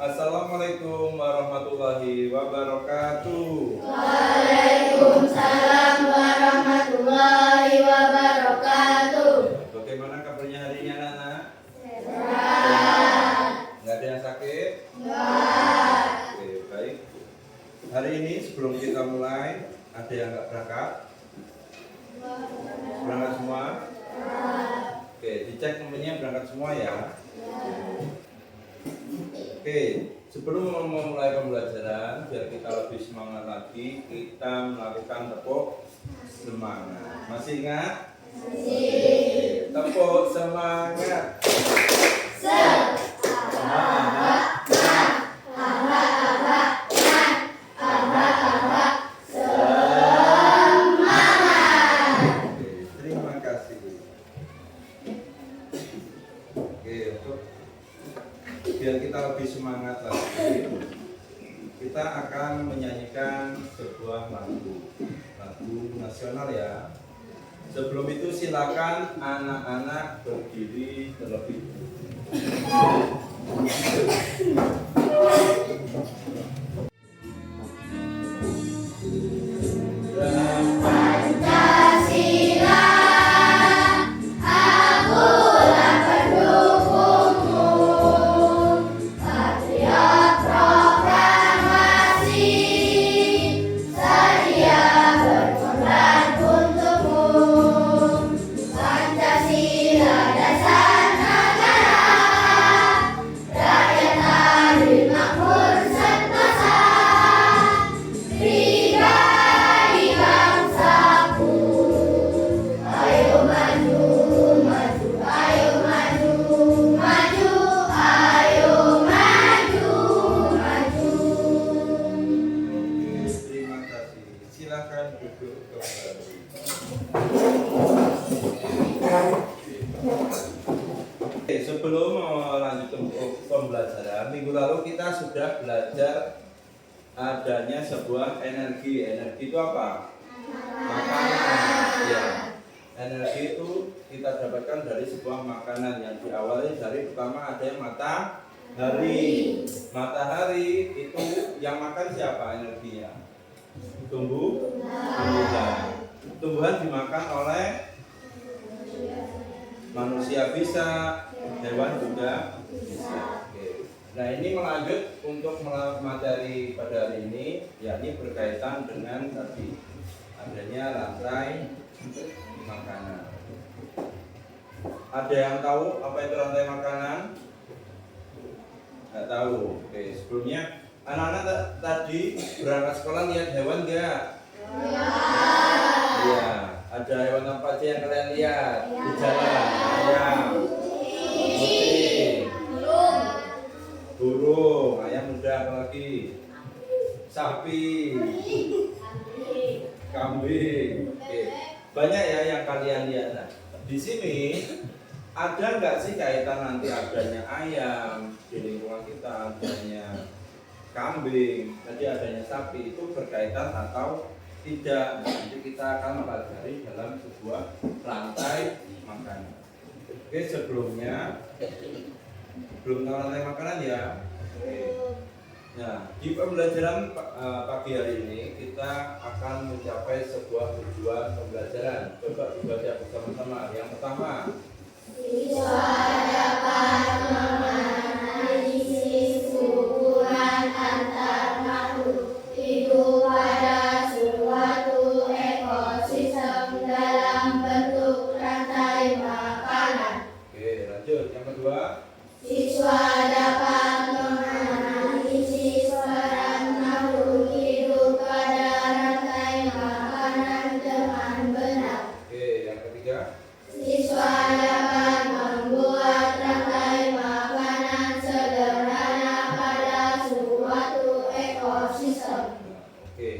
Assalamualaikum warahmatullahi wabarakatuh. Waalaikumsalam warahmatullahi wabarakatuh. Bagaimana kabarnya hari ini anak-anak? Sehat. Nggak ada yang sakit? Enggak. Oke, baik. Hari ini sebelum kita mulai, ada yang nggak berangkat? Berangkat semua? Oke, dicek nomornya berangkat semua ya. Oke, sebelum memulai pembelajaran, biar kita lebih semangat lagi, kita melakukan tepuk semangat. Masih ingat? Masih. Tepuk semangat. Oke, terima kasih. Oke, untuk biar kita lebih semangat lagi, kita akan menyanyikan sebuah lagu nasional ya. Sebelum itu silakan anak-anak berdiri terlebih dahulu. Pancasila, akulah pendukungmu. Patriot proklamasi, sedia berkorban untukmu. Pancasila dasar negara, rakyat adil makmur sentosa, pribadi bangsaku. Ayo maju, maju, ayo maju, maju, ayo maju, maju. Oke, terima kasih. Silakan duduk kembali. Oke, sebelum melanjutkan pembelajaran, minggu lalu kita sudah belajar adanya sebuah energi. Energi itu apa? Makanan. Ya. Energi itu kita dapatkan dari sebuah makanan yang diawali dari pertama ada yang matahari. Matahari itu yang makan siapa energinya? Tumbuhan. Tumbuhan dimakan oleh manusia bisa, hewan juga bisa. Oke. Nah, ini melanjut untuk materi pada hari ini, yakni berkaitan dengan tadi adanya rantai makanan. Ada yang tahu apa itu rantai makanan? Nggak tahu. Oke, sebelumnya anak-anak tadi berangkat sekolah lihat hewan nggak? Iya. Ada hewan apa aja yang kalian lihat di jalan? Ayam, kucing, burung, ayam udah, apa lagi? Sapi, kambing. Oke. Banyak ya yang kalian lihat. Nah, di sini ada nggak sih kaitan nanti adanya ayam di lingkungan kita, adanya kambing, tadi adanya sapi, itu berkaitan atau tidak? Nah, nanti kita akan mempelajari dalam sebuah rantai makanan. Oke, sebelumnya belum tahu rantai makanan ya. Oke. Nah, di pembelajaran pagi hari ini kita akan mencapai sebuah tujuan pembelajaran. Coba dibaca bersama-sama. Yang pertama, Siswa dapat menganalisis hubungan antar makhluk hidup pada suatu ekosistem dalam bentuk rantai makanan. oke, lanjut. Yang kedua, Siswa dapat menganalisis peran makhluk hidup pada rantai makanan dengan benar. oke, yang ketiga, Siswa dapat membuat rantai makanan sederhana pada suatu ekosistem. nah, oke.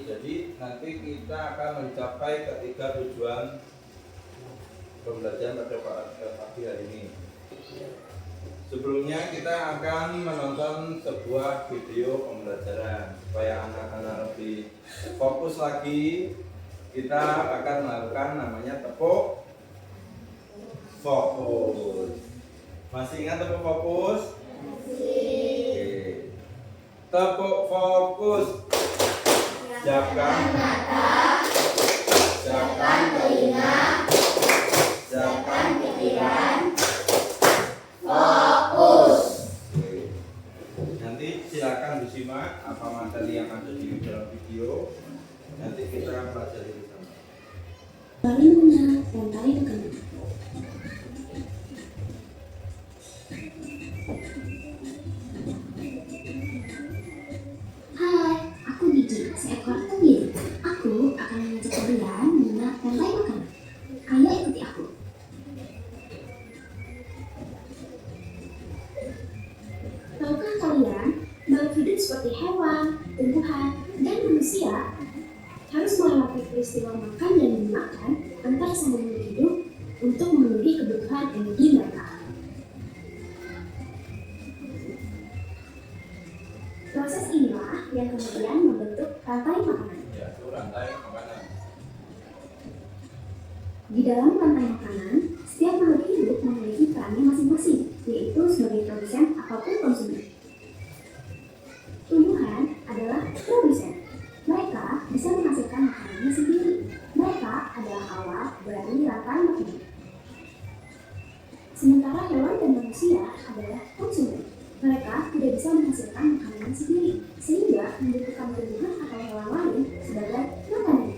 Jadi nanti kita akan mencapai ketiga tujuan pembelajaran pada pagi hari ini. Sebelumnya kita akan menonton sebuah video pembelajaran supaya anak-anak lebih fokus lagi. Kita akan melakukan namanya tepuk fokus. Masih ingat tepuk fokus? Oke. Tepuk fokus. Siapkan mata, siapkan telinga, siapkan pikiran, fokus. Nanti silakan disimak apa materi yang ada di dalam video. Nanti kita pelajari bersama. Saling mengenal dan saling mengenal. Hai, aku Gigi, seekor kambing. Aku akan mengajak kalian mengenal rantai makanan. Ayo ikuti aku. Tahukah kalian bahwa hidup seperti hewan, tumbuhan, dan manusia harus melewati peristiwa makan dan memakan antar sama makhluk hidup untuk memenuhi kebutuhan energi mereka. Proses inilah yang kemudian membentuk rantai makanan. Ya, itu rantai makanan. Di dalam rantai makanan, setiap makhluk hidup memiliki perannya masing-masing, yaitu sebagai produsen ataupun konsumen. Tumbuhan adalah produsen. Mereka bisa menghasilkan makanannya sendiri. Mereka adalah awal dari rantai makanan. Sementara hewan dan manusia adalah konsumen. Mereka tidak bisa menghasilkan makanannya sendiri, sehingga membutuhkan tumbuhan atau hewan lain sebagai makanan.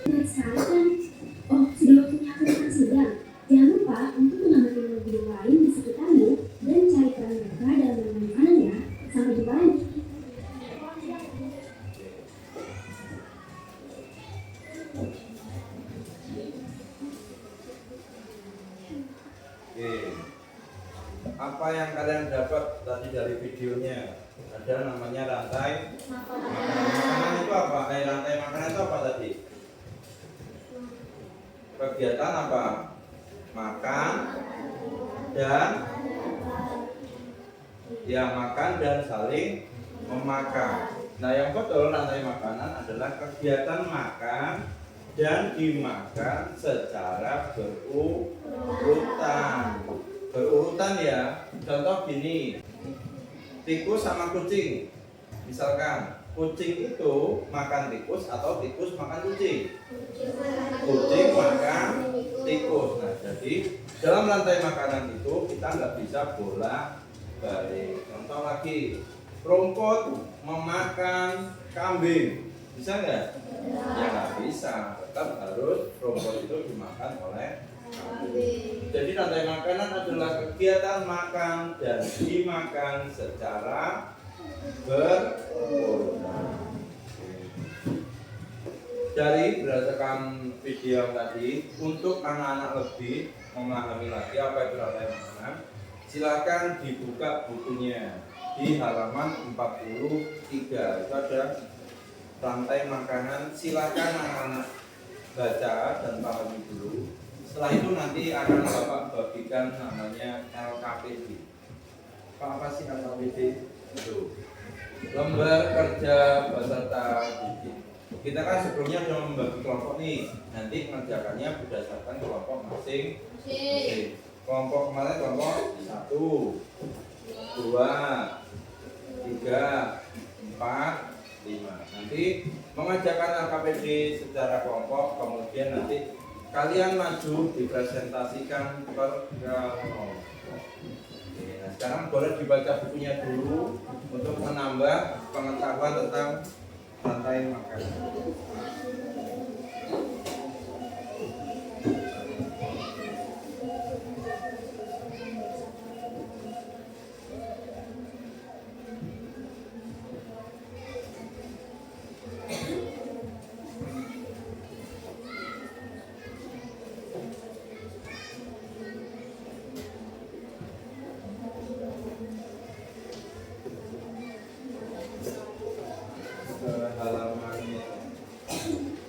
Menarik sekali kan? Oh, sudah waktunya aku makan siang. Jangan lupa untuk mengamati makhluk hidup lain di sekitarmu dan cari peran mereka dalam menemukan makanannya. Sampai jumpa lagi. Oke. Apa yang kalian dapat tadi dari videonya? Ada namanya rantai makanan. Makanan itu apa? Rantai makanan itu apa tadi? Kegiatan apa? Makan dan makan dan saling memakan. Nah, yang betul rantai makanan adalah kegiatan makan dan dimakan secara berurutan. Berurutan ya. Contoh gini. Tikus sama kucing. Misalkan kucing itu makan tikus atau tikus makan kucing. Kucing makan tikus. Nah, jadi dalam rantai makanan itu kita nggak bisa bolak-balik. Contoh lagi, rumput memakan kambing. Bisa nggak? Ya nggak bisa. Tetap harus rumput itu dimakan oleh kambing. Jadi rantai makanan adalah kegiatan makan dan dimakan secara berurutan. Dari berdasarkan video tadi, untuk anak-anak lebih memahami lagi apa itu rantai makanan, silakan dibuka bukunya di halaman 43. Itu ada rantai makanan. Silakan anak-anak baca dan pahami dulu. Setelah itu nanti akan Bapak bagikan namanya LKPD. Apa sih LKPD? Itu lembar kerja peserta didik. Kita kan sebelumnya sudah membagi kelompok nih. Nanti mengerjakannya berdasarkan kelompok masing-masing. Kelompok kemarin kelompok 1, 2, 3, 4, 5. Nanti mengerjakan LKPD secara kelompok, kemudian nanti kalian maju dipresentasikan per kelompok. Nah, sekarang boleh dibaca bukunya dulu untuk menambah pengetahuan tentang rantai makanan.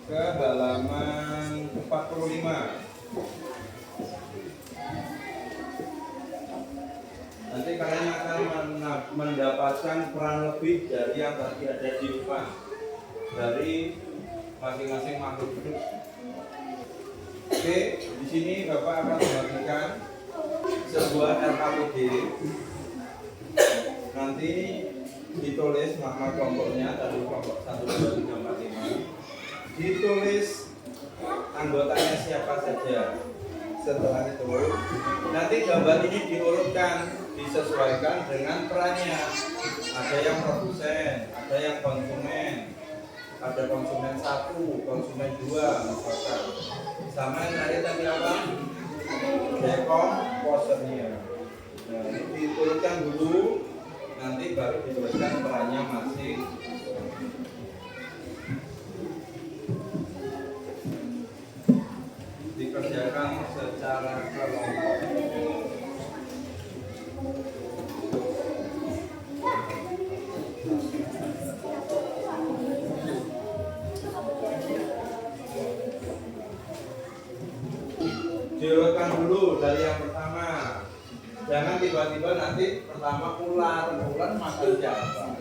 Ke halaman 45. Nanti kalian akan mendapatkan peran lebih dari yang tadi ada di depan dari masing-masing makhluk hidup. Oke, di sini Bapak akan membagikan sebuah LKPD. Nanti ditulis nama kelompoknya dari kelompok 1, 2, 3, 4, 5. Ditulis anggotanya siapa saja. Setelah itu nanti gambar ini diurutkan, disesuaikan dengan perannya. Ada yang produsen, ada yang konsumen, ada konsumen 1, konsumen 2 misalkan. Sama yang tadi apa? Dekomposernya. Nah, ini diurutkan dulu, nanti baru dituliskan perannya masing. Dikerjakan secara kelompok. Diurutkan dulu dari yang pertama. Jangan tiba-tiba nanti pertama ular makan siapa.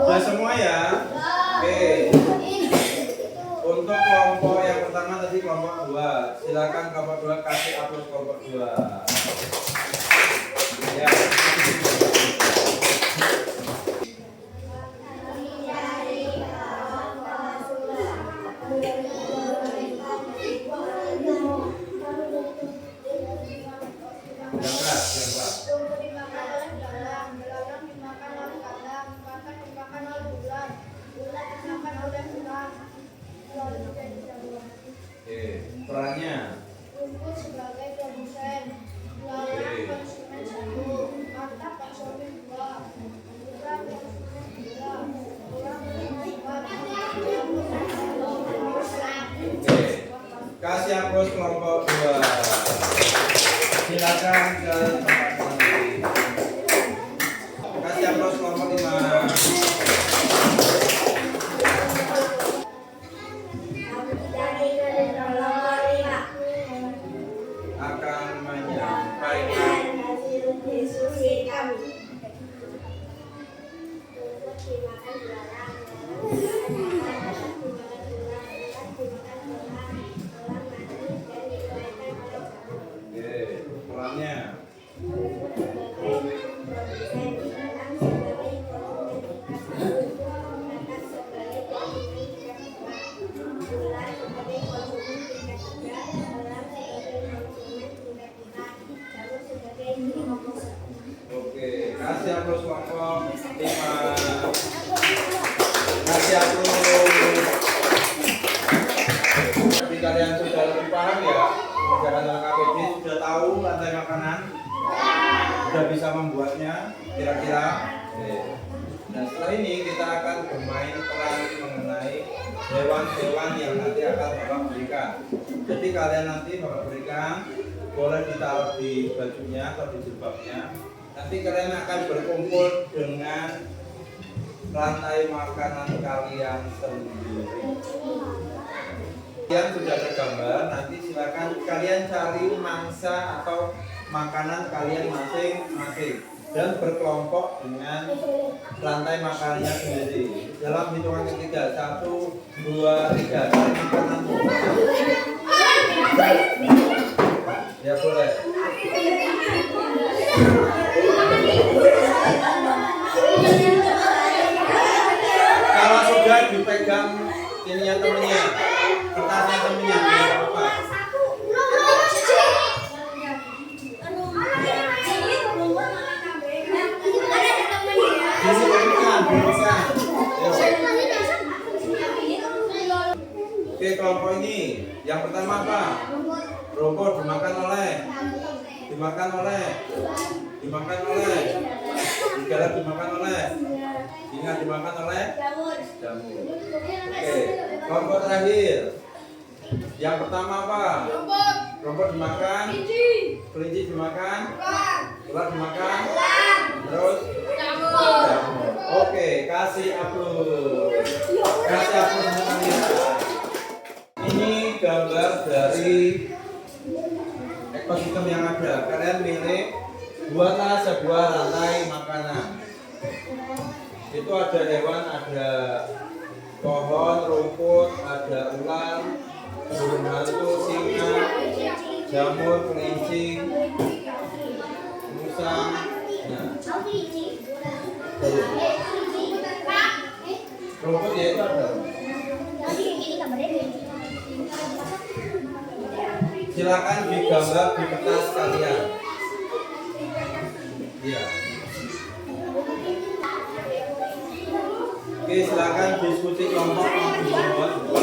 Sudah semua ya? Oke. Untuk kelompok yang pertama tadi kelompok 2. Silakan kelompok 2 kasih upload kelompok 2. Ya. Perannya Rumput sebagai produsen, lawan konsumen 1, mata konsumen 2, ukuran konsumen 2, orang Oke. Kasih upload kelompok 2. Silakan ke tempat nanti. Kasih upload kelompok 5. Akan menyampaikan hasil diskusi kami. Oke, perannya oke, kasih upload kelompok 5. Kasih upload. Tapi kalian sudah lebih paham ya mengerjakan dalam KPD, sudah tahu rantai makanan, sudah bisa membuatnya kira-kira. Oke. Nah setelah ini kita akan bermain peran mengenai hewan-hewan yang nanti akan Bapak berikan. Jadi kalian nanti Bapak berikan, boleh ditaruh di bajunya atau di jilbabnya. Nanti kalian akan berkumpul dengan rantai makanan kalian sendiri. Kalian sudah tergambar, nanti silakan kalian cari mangsa atau makanan kalian masing-masing dan berkelompok dengan rantai makanannya sendiri. Dalam hitungan ketiga, 1, 2, 3, cari makanan. Ya boleh. Kalau sudah dipegang ininya temennya, kertasnya temennya, tidak apa-apa. Bukan. Oke, kelompok ini yang pertama apa? Rumput dimakan oleh serigala dimakan oleh singa, dimakan oleh Jamur. jamur. Oke, kelompok terakhir. Yang pertama apa? Rumput. Rumput dimakan, kelinci dimakan, ular dimakan, terus Jamur. jamur. Oke, kasih aplaus. Kasih aplaus semuanya. Ini gambar dari ekosistem yang ada. Kalian milih, buatlah sebuah rantai makanan. Itu ada hewan, ada pohon, rumput, ada ular, burung hantu, singa, jamur, kelinci, musang. Nah, rumput ya itu ada. Silakan digambar di kertas kalian. Iya. Oke, silakan diskusi kelompok membuat apa.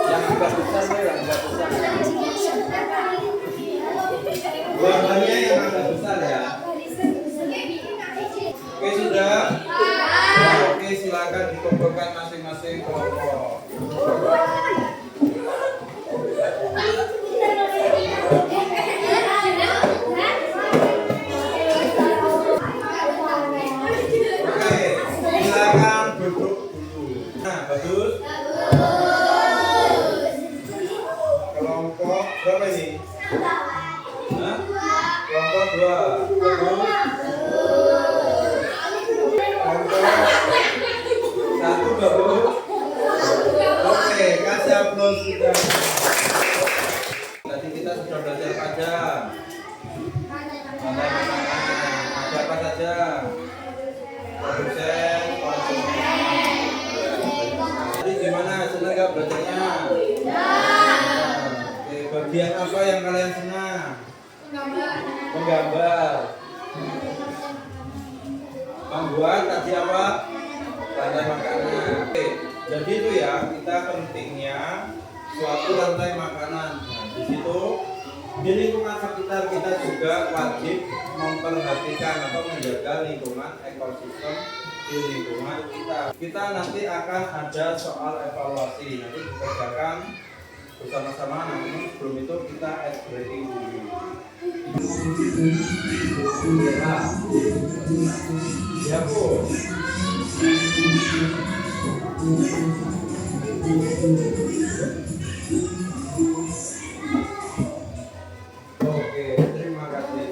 Yang agak besar ya, yang agak besar. Gambarnya yang agak besar ya. Oke sudah. Ya, oke silakan dikumpulkan masing-masing kelompok. Oke, silakan duduk dulu. Nah, bagus. Kelompok berapa ini? Hah? Kelompok 2. Bagus. Kelompok 1 bagus. Oke, kasih aplaus kita. Tadi kita sudah belajar pajak. Rantai makanan. Ada apa saja? Produsen, konsumen. Jadi gimana? Senang nggak belajarnya? Oke, bagian apa yang kalian senang? Menggambar. Membuat tadi apa? Rantai makanan. Oke, jadi itu ya, kita pentingnya suatu rantai makanan. Nah, di situ di lingkungan sekitar kita juga wajib memperhatikan atau menjaga lingkungan ekosistem di lingkungan kita. Kita nanti akan ada soal evaluasi, nanti dikerjakan bersama-sama. Namun sebelum itu kita ice breaking dulu. Ya Bu. Oke, terima kasih.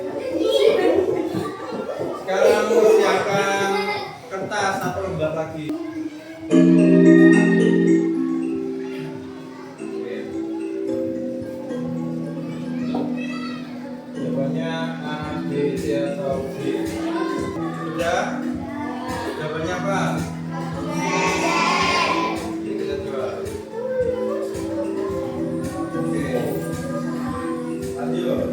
Sekarang siapkan kertas satu lembar lagi. Oke. Jawabannya A, B, C atau D. Sudah? Jawabannya apa? Ini kita coba. Oke. Lanjut.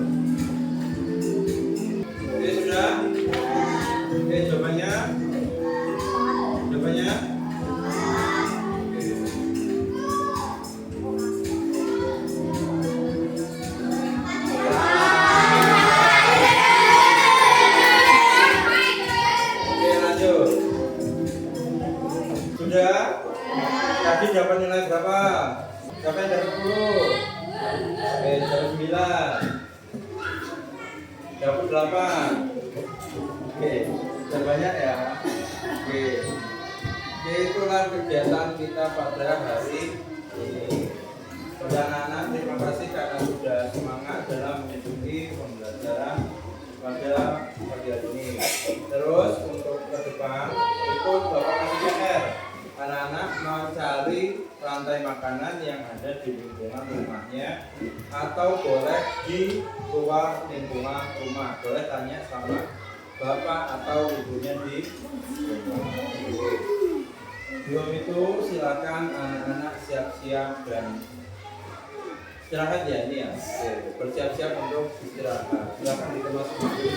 Oke, sudah? Oke, jawabannya? Jawabannya? Oke, lanjut. Sudah? Tadi dapat nilai berapa? Siapa yang dapat 10? Oke, dapat 9. Dapat 8. Oke, sudah banyak ya. Oke. Oke, itulah kegiatan kita pada hari ini. Pada anak-anak, terima kasih karena sudah semangat dalam mengikuti pembelajaran pada pagi hari ini. Terus untuk ke depan, ikut Bapak kasih PR. Anak-anak mencari rantai makanan yang ada di lingkungan rumahnya atau boleh di luar lingkungan rumah. Boleh tanya sama bapak atau ibunya di rumah. Sebelum itu silakan anak-anak siap-siap dan istirahat ya ini ya. Bersiap-siap untuk istirahat. Silakan dikemas dulu.